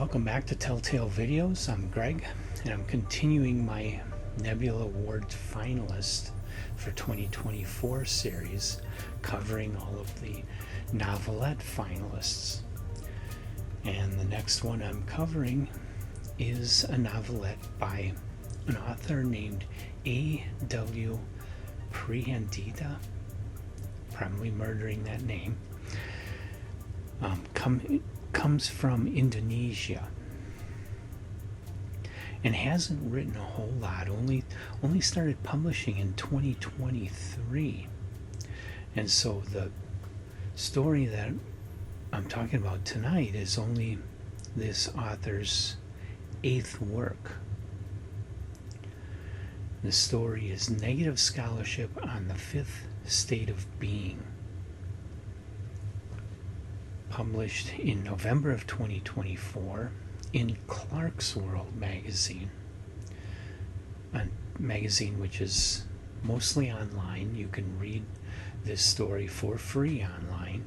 Welcome back to Telltale Videos. I'm Greg, and I'm continuing my Nebula Award finalist for 2024 series, covering all of the novelette finalists. And the next one I'm covering is a novelette by an author named A.W. Prihandita, probably murdering that name. Comes from Indonesia and hasn't written a whole lot, only started publishing in 2023. And so the story that I'm talking about tonight is only this author's 8th work. The story is Negative Scholarship on the Fifth State of Being, published in November of 2024 in Clarkesworld magazine, a magazine which is mostly online. You can read this story for free online,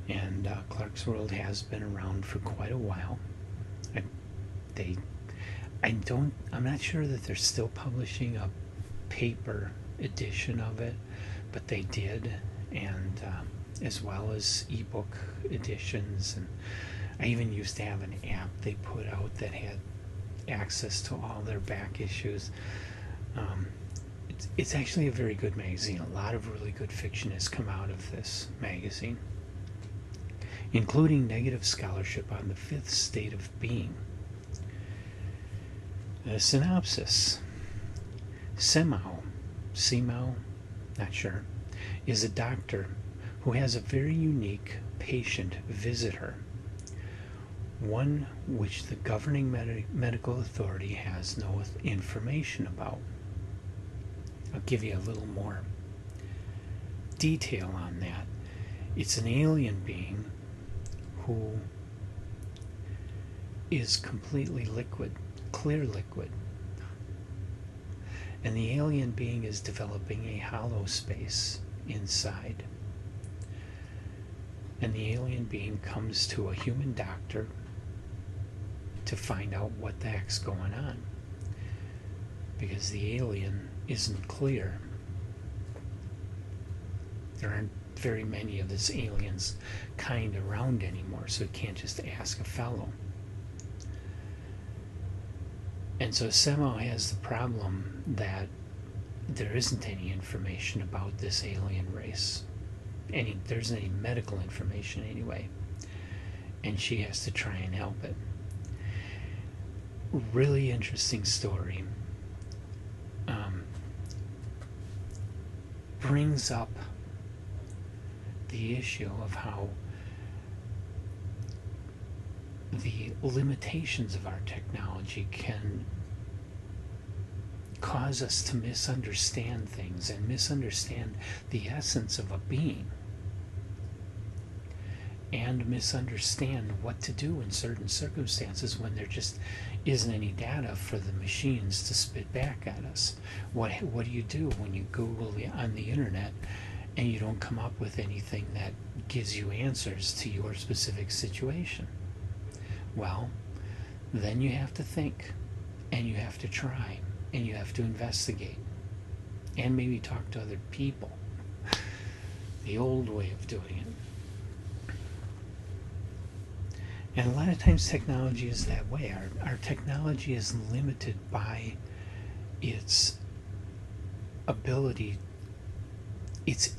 and Clarkesworld has been around for quite a while. I'm not sure that they're still publishing a paper edition of it, but they did, and as well as ebook editions. And I even used to have an app they put out that had access to all their back issues. It's actually a very good magazine. A lot of really good fiction has come out of this magazine, including Negative Scholarship on the Fifth State of Being. The synopsis: Semao, not sure, is a doctor who has a very unique patient visit her, one which the governing medical authority has no information about. I'll give you a little more detail on that. It's an alien being who is completely liquid, clear liquid. And the alien being is developing a hollow space inside. And the alien being comes to a human doctor to find out what the heck's going on, because the alien isn't clear. There aren't very many of this alien's kind around anymore, so it can't just ask a fellow. And so Semo has the problem that there isn't any information about this alien race. There isn't any medical information anyway, and she has to try and help it. Really interesting story. Brings up the issue of how the limitations of our technology can cause us to misunderstand things and misunderstand the essence of a being, and misunderstand what to do in certain circumstances when there just isn't any data for the machines to spit back at us. What do you do when you Google on the internet and you don't come up with anything that gives you answers to your specific situation? Well, then you have to think, and you have to try, and you have to investigate, and maybe talk to other people. The old way of doing it. And a lot of times technology is that way. Our technology is limited by its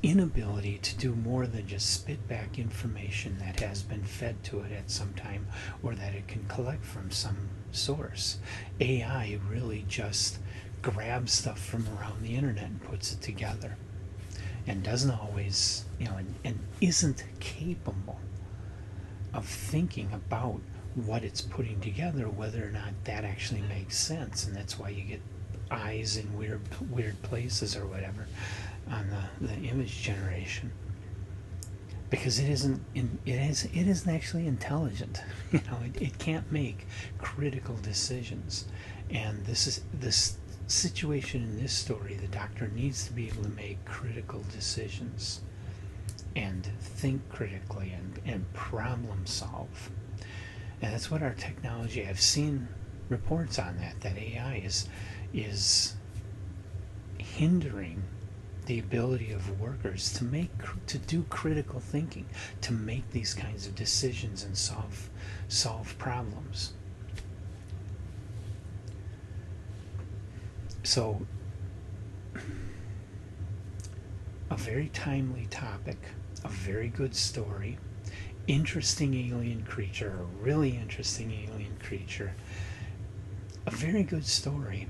inability to do more than just spit back information that has been fed to it at some time, or that it can collect from some source. AI really just grabs stuff from around the internet and puts it together, and doesn't always, and isn't capable of thinking about what it's putting together, whether or not that actually makes sense. And that's why you get eyes in weird places or whatever on the image generation, because it isn't actually intelligent. It can't make critical decisions. And this situation in this story, the doctor needs to be able to make critical decisions and think critically and problem solve. And that's what our technology, I've seen reports on that AI is hindering the ability of workers to do critical thinking, to make these kinds of decisions and solve problems. So, a very timely topic, a very good story, interesting alien creature, a really interesting alien creature, a very good story.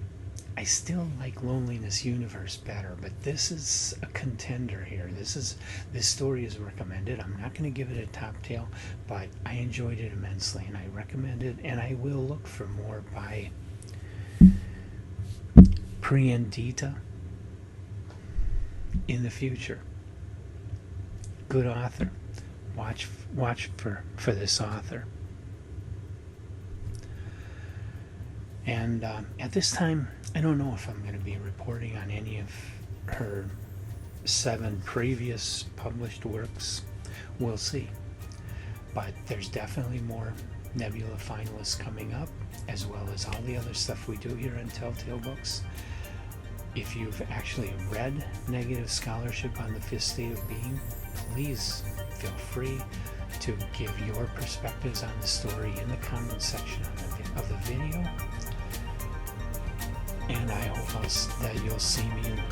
I still like Loneliness Universe better, but this is a contender here. This story is recommended. I'm not going to give it a top tail, but I enjoyed it immensely, and I recommend it, and I will look for more by Prihandita in the future. Good author. Watch for this author. And at this time, I don't know if I'm going to be reporting on any of her 7 previous published works. We'll see. But there's definitely more Nebula finalists coming up, as well as all the other stuff we do here on Telltale Books. If you've actually read Negative Scholarship on the Fifth State of Being, please feel free to give your perspectives on the story in the comment section of the video. And I hope that you'll see me in the